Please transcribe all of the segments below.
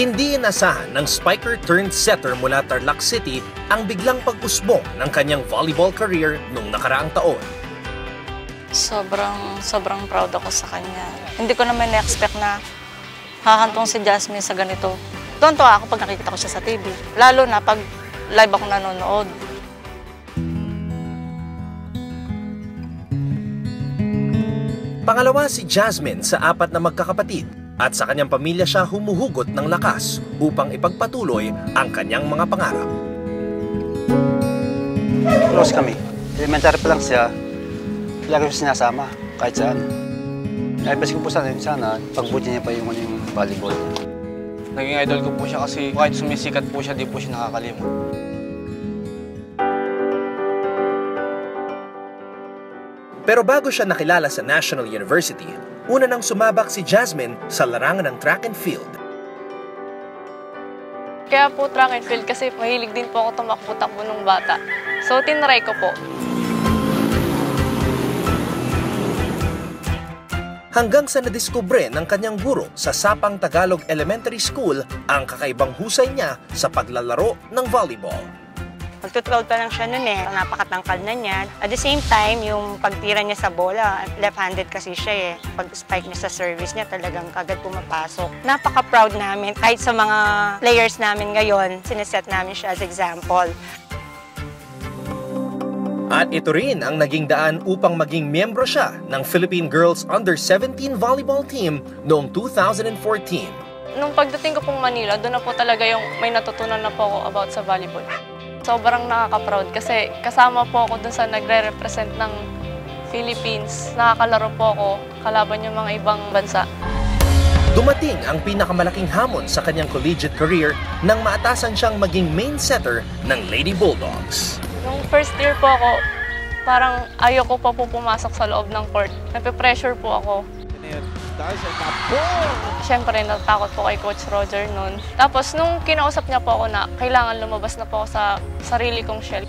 Hindi inasahan ng spiker turned setter mula Tarlac City ang biglang pag-usbong ng kanyang volleyball career nung nakaraang taon. Sobrang proud ako sa kanya. Hindi ko naman na-expect na hahantong si Jasmine sa ganito. Tuwan-tuwa ako pag nakikita ko siya sa TV. Lalo na pag live akong nanonood. Pangalawa si Jasmine sa 4 na magkakapatid at sa kanyang pamilya siya humuhugot ng lakas upang ipagpatuloy ang kanyang mga pangarap. Close kami. Elementary pa lang siya. Lagi ko sinasama kahit saan. Advice ko po sana pagbuti niya pa yung volleyball. Naging idol ko po siya kasi kahit sumisikat po siya, di po siya nakakalimot. Pero bago siya nakilala sa National University, una nang sumabak si Jasmine sa larangan ng track and field. Kaya po track and field kasi mahilig din po ako tumakbo-takbo nung bata. So tinry ko po. Hanggang sa nadiskubre ng kanyang guro sa Sapang Tagalog Elementary School ang kakaibang husay niya sa paglalaro ng volleyball. Magto-12 pa lang siya noon napakatangkad na niya. At the same time, yung pagtira niya sa bola, left-handed kasi siya Pag-spike niya sa service niya, talagang kagad pumapasok. Napaka-proud namin. Kahit sa mga players namin ngayon, sineset namin siya as example. At ito rin ang naging daan upang maging miyembro siya ng Philippine Girls Under-17 Volleyball Team noong 2014. Nung pagdating ko pong Manila, doon na po talaga yung may natutunan na po ako about sa volleyball. Sobrang nakaka-proud kasi kasama po ako dun sa nagre-represent ng Philippines. Nakakalaro po ako kalaban yung mga ibang bansa. Dumating ang pinakamalaking hamon sa kanyang collegiate career nang maatasan siyang maging main setter ng Lady Bulldogs. Nung first year po ako, parang ayoko pa po pumasok sa loob ng court. Nape-pressure po ako. Siyempre, natakot po kay Coach Roger noon. Tapos, nung kinausap niya po ako na kailangan lumabas na po ako sa sarili kong shell.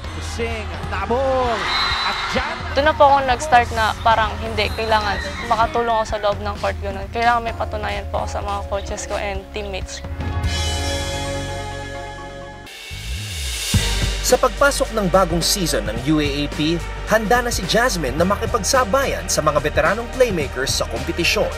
Doon na po ako nag-start na parang hindi, kailangan makatulong ako sa loob ng court. Ganun. Kailangan may patunayan po ako sa mga coaches ko and teammates. Sa pagpasok ng bagong season ng UAAP, handa na si Jasmine na makipagsabayan sa mga veteranong playmakers sa kompetisyon.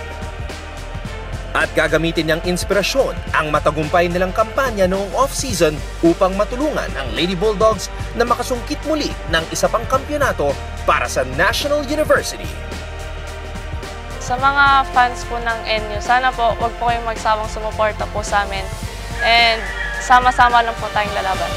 At gagamitin niyang inspirasyon ang matagumpay nilang kampanya noong off-season upang matulungan ang Lady Bulldogs na makasungkit muli ng isa pang kampyonato para sa National University. Sa mga fans po ng NU, sana po wag po kayong magsawang sumuporta po sa amin and sama-sama lang po tayong lalaban.